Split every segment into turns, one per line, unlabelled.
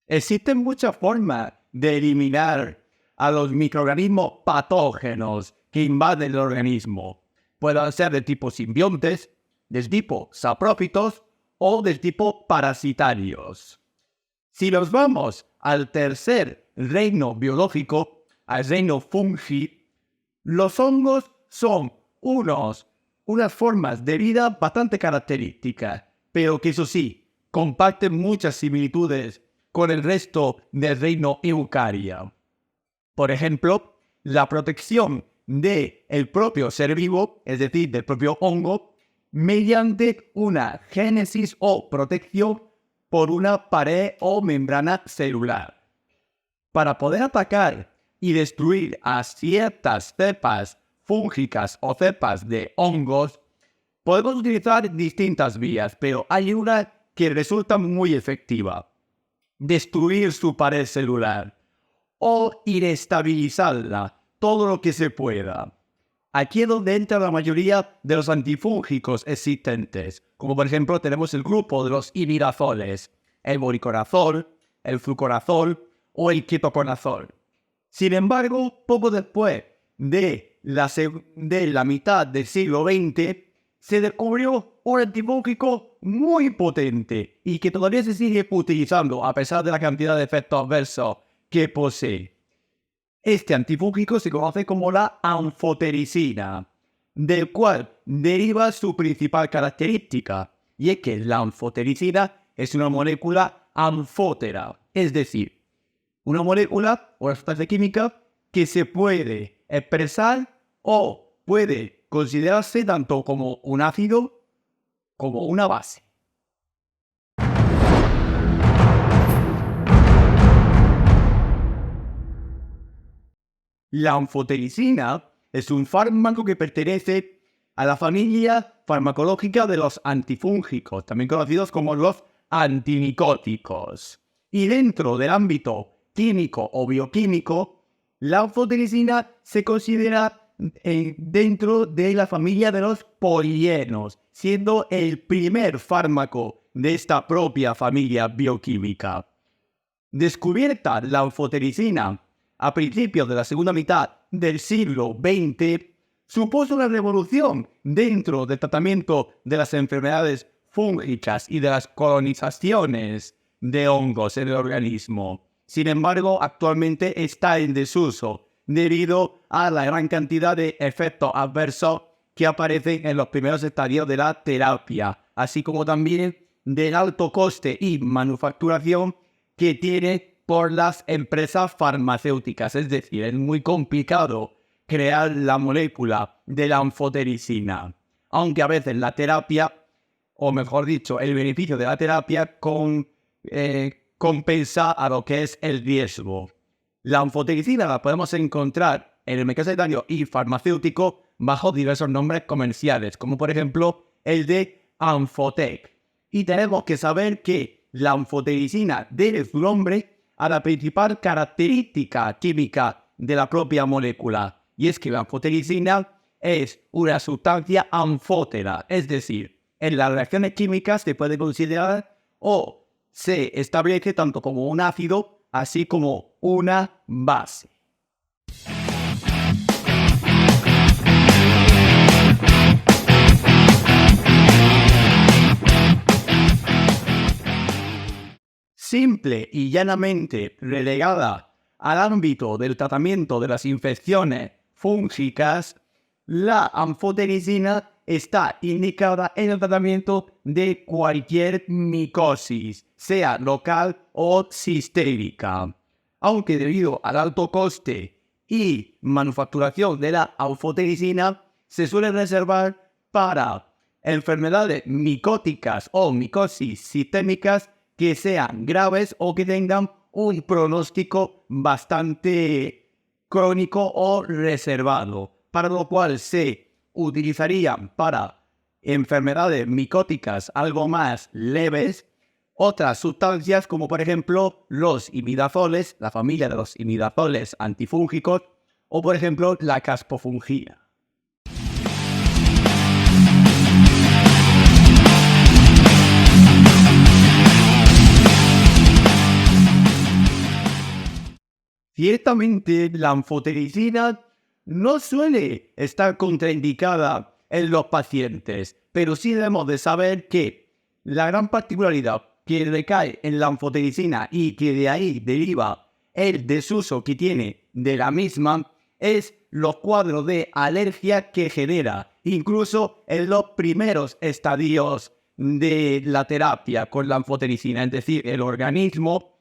Existen muchas formas de eliminar a los microorganismos patógenos que invaden el organismo. Pueden ser de tipo simbiontes, del tipo saprófitos o del tipo parasitarios. Si nos vamos al tercer reino biológico, al reino fungi, los hongos son unas formas de vida bastante características, pero que eso sí, comparten muchas similitudes con el resto del reino Eukarya. Por ejemplo, la protección del propio ser vivo, es decir, del propio hongo, mediante una génesis o protección por una pared o membrana celular. Para poder atacar y destruir a ciertas cepas fúngicas o cepas de hongos, podemos utilizar distintas vías, pero hay una que resulta muy efectiva: destruir su pared celular o inestabilizarla todo lo que se pueda. Aquí es donde entra la mayoría de los antifúngicos existentes, como por ejemplo tenemos el grupo de los imidazoles, el voriconazol, el fluconazol o el ketoconazol. Sin embargo, poco después de la mitad del siglo XX, se descubrió un antifúngico muy potente y que todavía se sigue utilizando a pesar de la cantidad de efectos adversos que posee. Este antifúngico se conoce como la anfotericina, del cual deriva su principal característica, y es que la anfotericina es una molécula anfótera, es decir, una molécula o una sustancia química que se puede expresar o puede considerarse tanto como un ácido como una base. La anfotericina es un fármaco que pertenece a la familia farmacológica de los antifúngicos, también conocidos como los antimicóticos. Y dentro del ámbito químico o bioquímico, la anfotericina se considera dentro de la familia de los polienos, siendo el primer fármaco de esta propia familia bioquímica. Descubierta la anfotericina a principios de la segunda mitad del siglo XX, supuso una revolución dentro del tratamiento de las enfermedades fúngicas y de las colonizaciones de hongos en el organismo. Sin embargo, actualmente está en desuso debido a la gran cantidad de efectos adversos que aparecen en los primeros estadios de la terapia, así como también del alto coste y manufacturación que tiene por las empresas farmacéuticas. Es decir, es muy complicado crear la molécula de la anfotericina, aunque a veces la terapia, o mejor dicho, el beneficio de la terapia compensa a lo que es el riesgo. La anfotericina la podemos encontrar en el mercado sanitario y farmacéutico bajo diversos nombres comerciales, como por ejemplo el de Anfotec. Y tenemos que saber que la anfotericina debe su nombre a la principal característica química de la propia molécula, y es que la anfotericina es una sustancia anfótera, es decir, en las reacciones químicas se puede considerar o se establece tanto como un ácido, así como una base. Simple y llanamente relegada al ámbito del tratamiento de las infecciones fúngicas, la anfotericina está indicada en el tratamiento de cualquier micosis, sea local o sistémica. Aunque debido al alto coste y manufacturación de la anfotericina, se suele reservar para enfermedades micóticas o micosis sistémicas que sean graves o que tengan un pronóstico bastante crónico o reservado, para lo cual se utilizarían para enfermedades micóticas algo más leves otras sustancias como por ejemplo los imidazoles, la familia de los imidazoles antifúngicos, o por ejemplo la caspofungina. Ciertamente, la anfotericina no suele estar contraindicada en los pacientes, pero sí debemos de saber que la gran particularidad que recae en la anfotericina y que de ahí deriva el desuso que tiene de la misma es los cuadros de alergia que genera, incluso en los primeros estadios de la terapia con la anfotericina, es decir, el organismo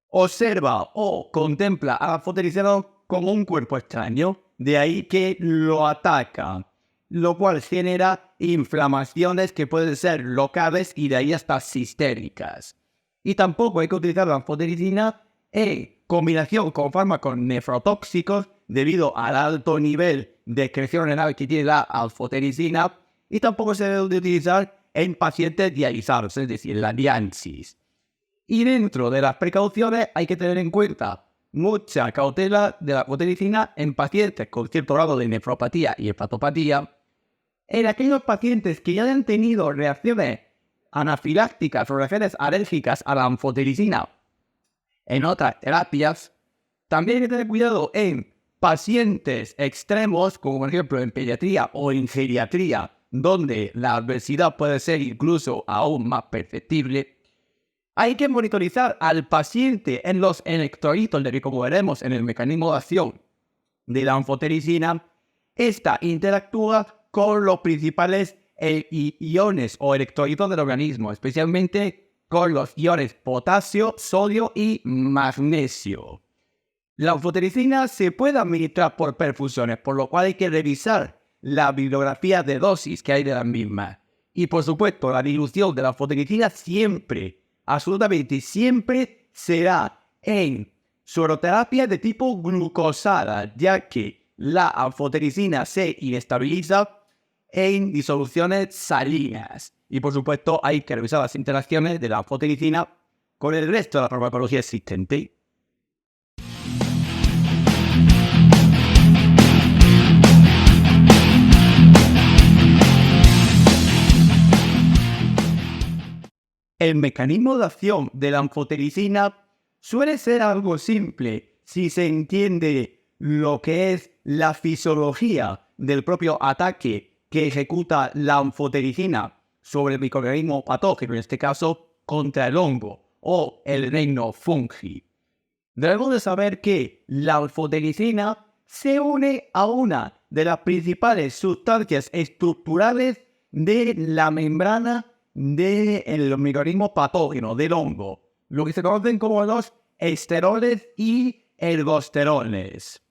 observa o contempla a la anfotericina como un cuerpo extraño, de ahí que lo ataca, lo cual genera inflamaciones que pueden ser locales y de ahí hasta sistémicas. Y tampoco hay que utilizar la anfotericina en combinación con fármacos nefrotóxicos debido al alto nivel de excreción renal que tiene la anfotericina, y tampoco se debe de utilizar en pacientes dializados, es decir, la diálisis. Y dentro de las precauciones hay que tener en cuenta mucha cautela de la anfotericina en pacientes con cierto grado de nefropatía y hepatopatía. En aquellos pacientes que ya han tenido reacciones anafilácticas o reacciones alérgicas a la anfotericina en otras terapias, también hay que tener cuidado en pacientes extremos, como por ejemplo en pediatría o en geriatría, donde la adversidad puede ser incluso aún más perceptible. Hay que monitorizar al paciente en los electrolitos, de que como veremos en el mecanismo de acción de la anfotericina, esta interactúa con los principales iones o electrolitos del organismo, especialmente con los iones potasio, sodio y magnesio. La anfotericina se puede administrar por perfusiones, por lo cual hay que revisar la bibliografía de dosis que hay de la misma. Y por supuesto, la dilución de la anfotericina siempre, absolutamente siempre, será en sueroterapia de tipo glucosada, ya que la anfotericina se inestabiliza en disoluciones salinas. Y por supuesto, hay que revisar las interacciones de la anfotericina con el resto de la farmacología existente. El mecanismo de acción de la anfotericina suele ser algo simple si se entiende lo que es la fisiología del propio ataque que ejecuta la anfotericina sobre el microorganismo patógeno, en este caso contra el hongo o el reino fungi. Debemos de saber que la anfotericina se une a una de las principales sustancias estructurales de la membrana del microorganismo patógeno, del hongo, lo que se conocen como los esteroles y ergosteroles.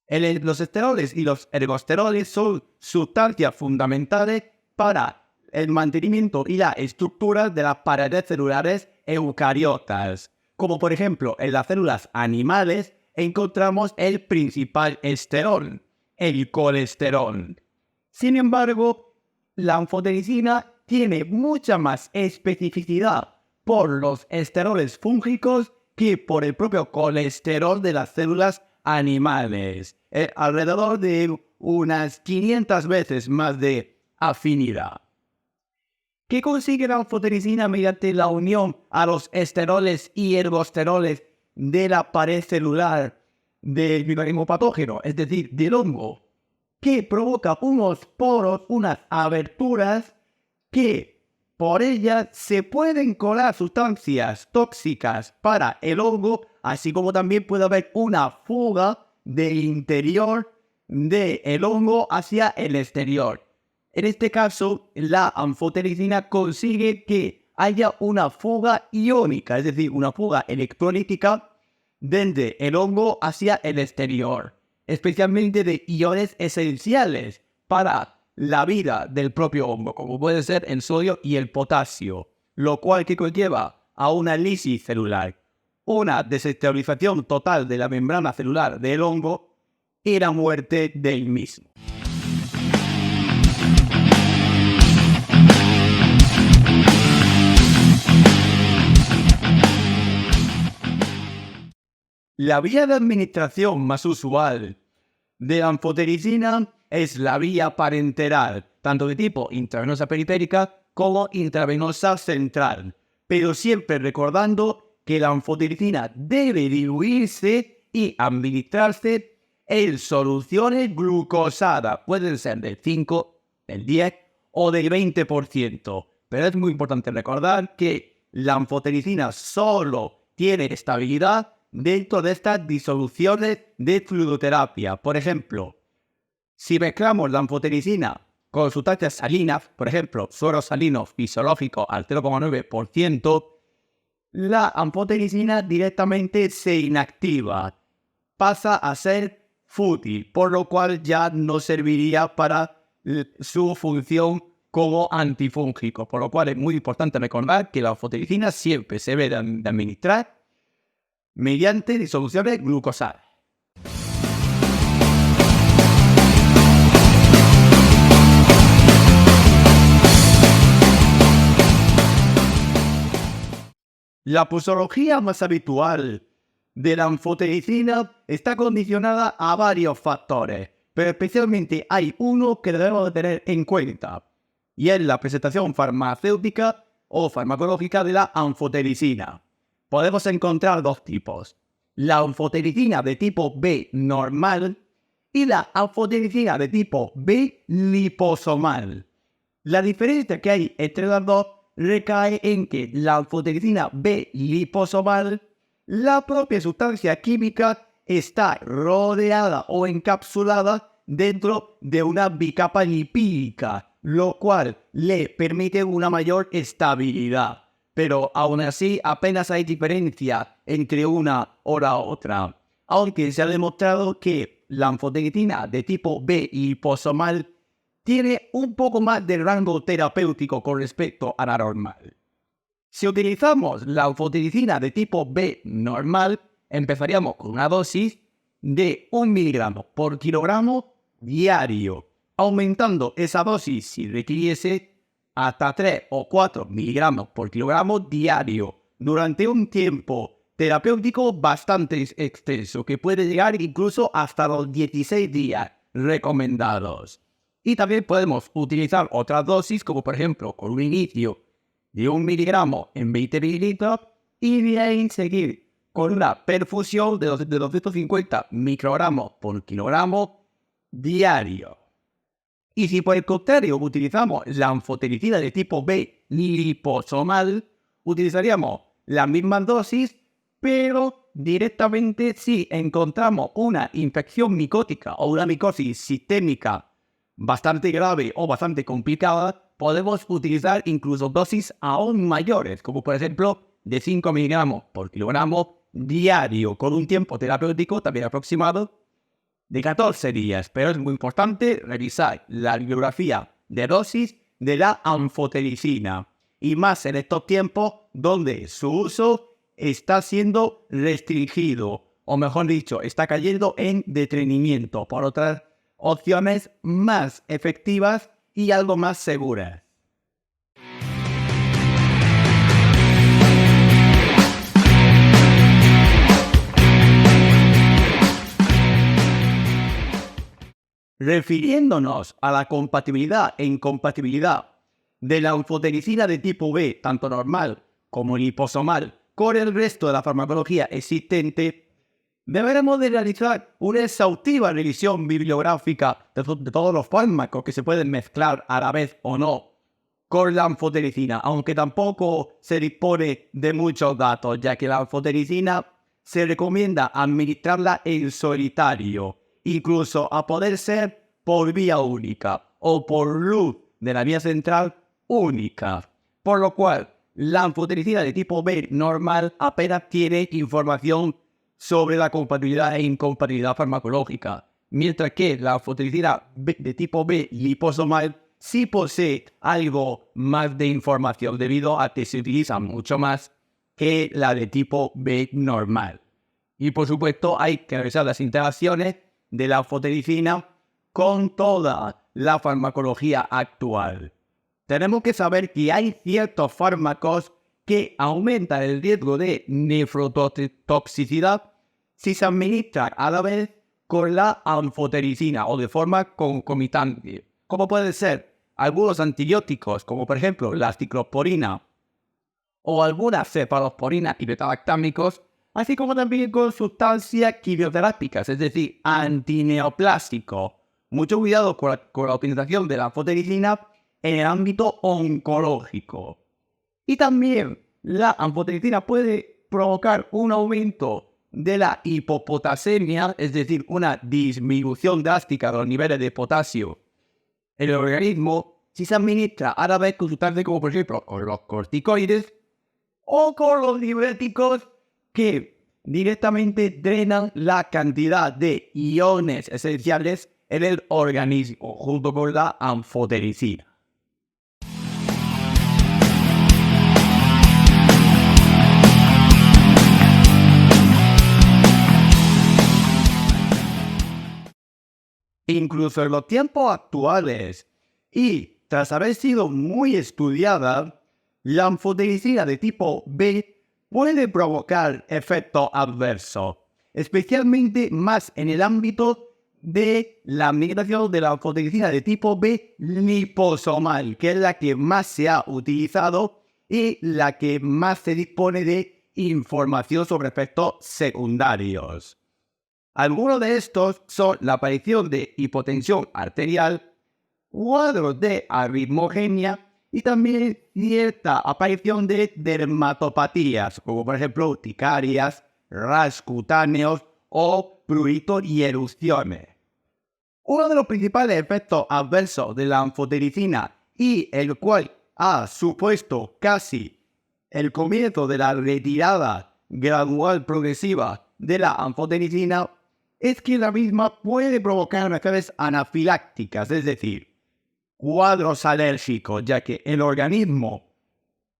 Los esteroles y los ergosteroles son sustancias fundamentales para el mantenimiento y la estructura de las paredes celulares eucariotas. Como por ejemplo en las células animales encontramos el principal esterol, el colesterol. Sin embargo, la anfotericina tiene mucha más especificidad por los esteroles fúngicos que por el propio colesterol de las células animales. Alrededor de unas 500 veces más de afinidad. ¿Qué consigue la anfotericina mediante la unión a los esteroles y ergosteroles de la pared celular del microorganismo patógeno, es decir, del hongo? Que provoca unos poros, unas aberturas que por ellas se pueden colar sustancias tóxicas para el hongo, así como también puede haber una fuga del interior del hongo hacia el exterior. En este caso, la anfotericina consigue que haya una fuga iónica, es decir, una fuga electrolítica desde el hongo hacia el exterior, especialmente de iones esenciales para la vida del propio hongo, como puede ser el sodio y el potasio, lo cual que conlleva a una lisis celular, una desestabilización total de la membrana celular del hongo y la muerte del mismo. La vía de administración más usual de la anfotericina es la vía parenteral, tanto de tipo intravenosa periférica como intravenosa central, pero siempre recordando que la anfotericina debe diluirse y administrarse en soluciones glucosadas. Pueden ser del 5, del 10 o del 20%. Pero es muy importante recordar que la anfotericina solo tiene estabilidad dentro de estas disoluciones de fluidoterapia. Por ejemplo, si mezclamos la anfotericina con sustancias salinas, por ejemplo, suero salino fisiológico al 0,9%, la anfotericina directamente se inactiva, pasa a ser fútil, por lo cual ya no serviría para su función como antifúngico, por lo cual es muy importante recordar que la anfotericina siempre se debe de administrar mediante disoluciones glucosadas. La posología más habitual de la anfotericina está condicionada a varios factores, pero especialmente hay uno que debemos de tener en cuenta, y es la presentación farmacéutica o farmacológica de la anfotericina. Podemos encontrar dos tipos: la anfotericina de tipo B normal y la anfotericina de tipo B liposomal. La diferencia que hay entre las dos recae en que la anfotericina B liposomal, la propia sustancia química, está rodeada o encapsulada dentro de una bicapa lipídica, lo cual le permite una mayor estabilidad. Pero aún así apenas hay diferencia entre una o la otra, aunque se ha demostrado que la anfotericina de tipo B liposomal tiene un poco más de rango terapéutico con respecto a la normal. Si utilizamos la anfotericina de tipo B normal, empezaríamos con una dosis de 1 miligramo por kilogramo diario, aumentando esa dosis si requiriese hasta 3 o 4 miligramos por kilogramo diario durante un tiempo terapéutico bastante extenso, que puede llegar incluso hasta los 16 días recomendados. Y también podemos utilizar otras dosis, como por ejemplo con un inicio de 1 miligramo en 20 mililitros y de ahí seguir con una perfusión de 250 microgramos por kilogramo diario. Y si por el contrario utilizamos la anfotericina de tipo B liposomal, utilizaríamos las mismas dosis, pero directamente si encontramos una infección micótica o una micosis sistémica bastante grave o bastante complicada, podemos utilizar incluso dosis aún mayores, como por ejemplo de 5 miligramos por kilogramo diario, con un tiempo terapéutico también aproximado de 14 días. Pero es muy importante revisar la bibliografía de dosis de la anfotericina, y más en estos tiempos donde su uso está siendo restringido, o mejor dicho, está cayendo en detenimiento por otras opciones más efectivas y algo más seguras. Refiriéndonos a la compatibilidad e incompatibilidad de la anfotericina de tipo B, tanto normal como liposomal, con el resto de la farmacología existente, deberemos de realizar una exhaustiva revisión bibliográfica de todos los fármacos que se pueden mezclar a la vez o no con la anfotericina, aunque tampoco se dispone de muchos datos, ya que la anfotericina se recomienda administrarla en solitario, incluso a poder ser por vía única o por luz de la vía central única, por lo cual la anfotericina de tipo B normal apenas tiene información sobre la compatibilidad e incompatibilidad farmacológica, mientras que la anfotericina de tipo B liposomal sí posee algo más de información debido a que se utiliza mucho más que la de tipo B normal. Y por supuesto hay que revisar las interacciones de la anfotericina con toda la farmacología actual. Tenemos que saber que hay ciertos fármacos que aumentan el riesgo de nefrotoxicidad si se administran a la vez con la anfotericina o de forma concomitante, como pueden ser algunos antibióticos, como por ejemplo la ciclosporina o algunas cefalosporinas y betalactámicos, así como también con sustancias quimioterápicas, es decir, antineoplásicos. Mucho cuidado con la utilización de la anfotericina en el ámbito oncológico. Y también la anfotericina puede provocar un aumento de la hipopotasemia, es decir, una disminución drástica de los niveles de potasio en el organismo si se administra a la vez con sustancias como por ejemplo con los corticoides o con los diuréticos que directamente drenan la cantidad de iones esenciales en el organismo junto con la anfotericina. Incluso en los tiempos actuales, y tras haber sido muy estudiada, la anfotericina de tipo B puede provocar efectos adversos, especialmente más en el ámbito de la administración de la anfotericina de tipo B liposomal, que es la que más se ha utilizado y la que más se dispone de información sobre efectos secundarios. Algunos de estos son la aparición de hipotensión arterial, cuadros de arritmogenia y también cierta aparición de dermatopatías, como por ejemplo urticarias, rasgos cutáneos o pruritos y erupciones. Uno de los principales efectos adversos de la anfotericina y el cual ha supuesto casi el comienzo de la retirada gradual progresiva de la anfotericina es que la misma puede provocar reacciones anafilácticas, es decir, cuadros alérgicos, ya que el organismo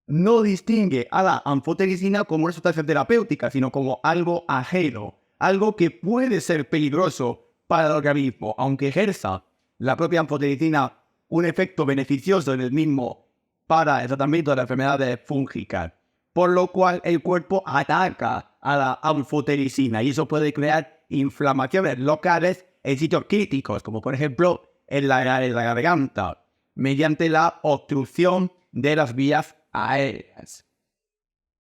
no distingue a la anfotericina como una sustancia terapéutica, sino como algo ajeno, algo que puede ser peligroso para el organismo, aunque ejerza la propia anfotericina un efecto beneficioso en el mismo para el tratamiento de las enfermedades fúngicas, por lo cual el cuerpo ataca a la anfotericina y eso puede crear inflamaciones locales en sitios críticos, como por ejemplo en la garganta, mediante la obstrucción de las vías aéreas.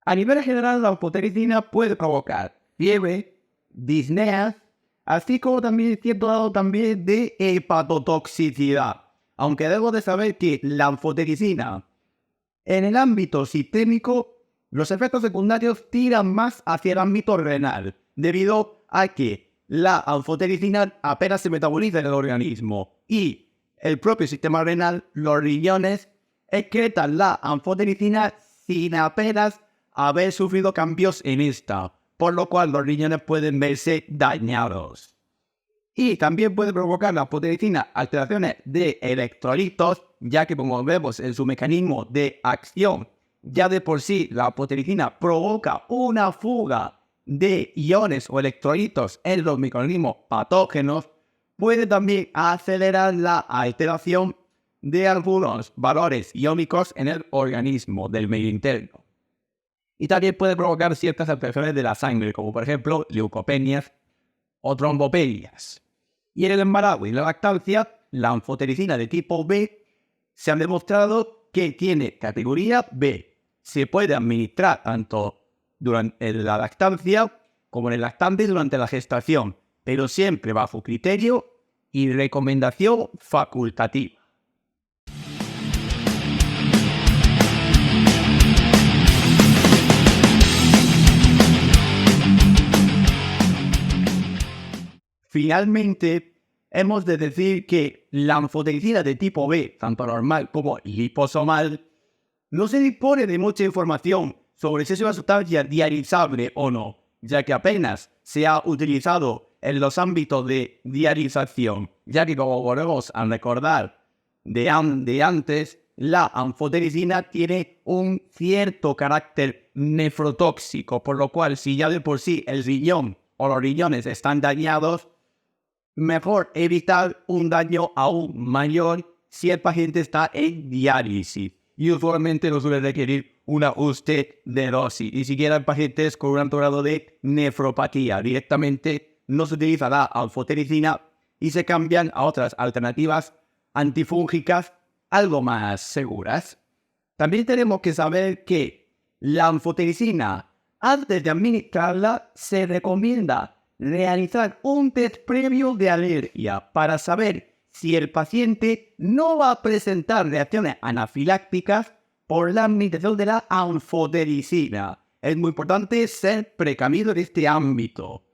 A nivel general, la anfotericina puede provocar fiebre, disnea, así como también cierto grado también de hepatotoxicidad. Aunque debo de saber que la anfotericina, en el ámbito sistémico, los efectos secundarios tiran más hacia el ámbito renal, debido a que la anfotericina apenas se metaboliza en el organismo y el propio sistema renal, los riñones, excretan la anfotericina sin apenas haber sufrido cambios en esta, por lo cual los riñones pueden verse dañados. Y también puede provocar la anfotericina alteraciones de electrolitos, ya que como vemos en su mecanismo de acción, ya de por sí la anfotericina provoca una fuga de iones o electrolitos en los microorganismos patógenos, puede también acelerar la alteración de algunos valores iónicos en el organismo del medio interno. Y también puede provocar ciertas alteraciones de la sangre, como por ejemplo leucopenias o trombopenias. Y en el embarazo y la lactancia, la anfotericina de tipo B se ha demostrado que tiene categoría B. Se puede administrar tanto durante la lactancia como en el lactante durante la gestación, pero siempre bajo criterio y recomendación facultativa. Finalmente, hemos de decir que la anfotericina de tipo B, tanto normal como liposomal, no se dispone de mucha información sobre si es una sustancia dializable o no, ya que apenas se ha utilizado en los ámbitos de dialización, ya que como volvemos a recordar de antes, la anfotericina tiene un cierto carácter nefrotóxico, por lo cual si ya de por sí el riñón o los riñones están dañados, mejor evitar un daño aún mayor si el paciente está en diálisis. Y usualmente no suele requerir un ajuste de dosis. Ni siquiera en pacientes con un alto grado de nefropatía. Directamente no se utiliza la anfotericina y se cambian a otras alternativas antifúngicas algo más seguras. También tenemos que saber que la anfotericina Antes de administrarla, se recomienda realizar un test previo de alergia para saber si el paciente no va a presentar reacciones anafilácticas por la administración de la anfotericina. Es muy importante ser precavido en este ámbito.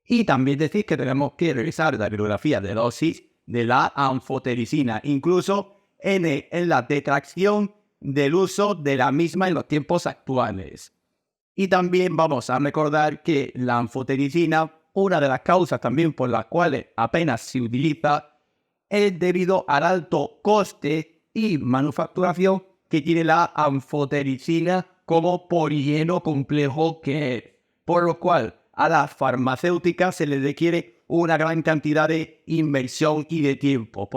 Y también decir que tenemos que revisar la bibliografía de dosis de la anfotericina, incluso en la detracción del uso de la misma en los tiempos actuales. Y también vamos a recordar que la anfotericina, una de las causas también por las cuales apenas se utiliza, es debido al alto coste y manufacturación que tiene la anfotericina como polímero complejo que es, por lo cual a las farmacéuticas se les requiere una gran cantidad de inversión y de tiempo.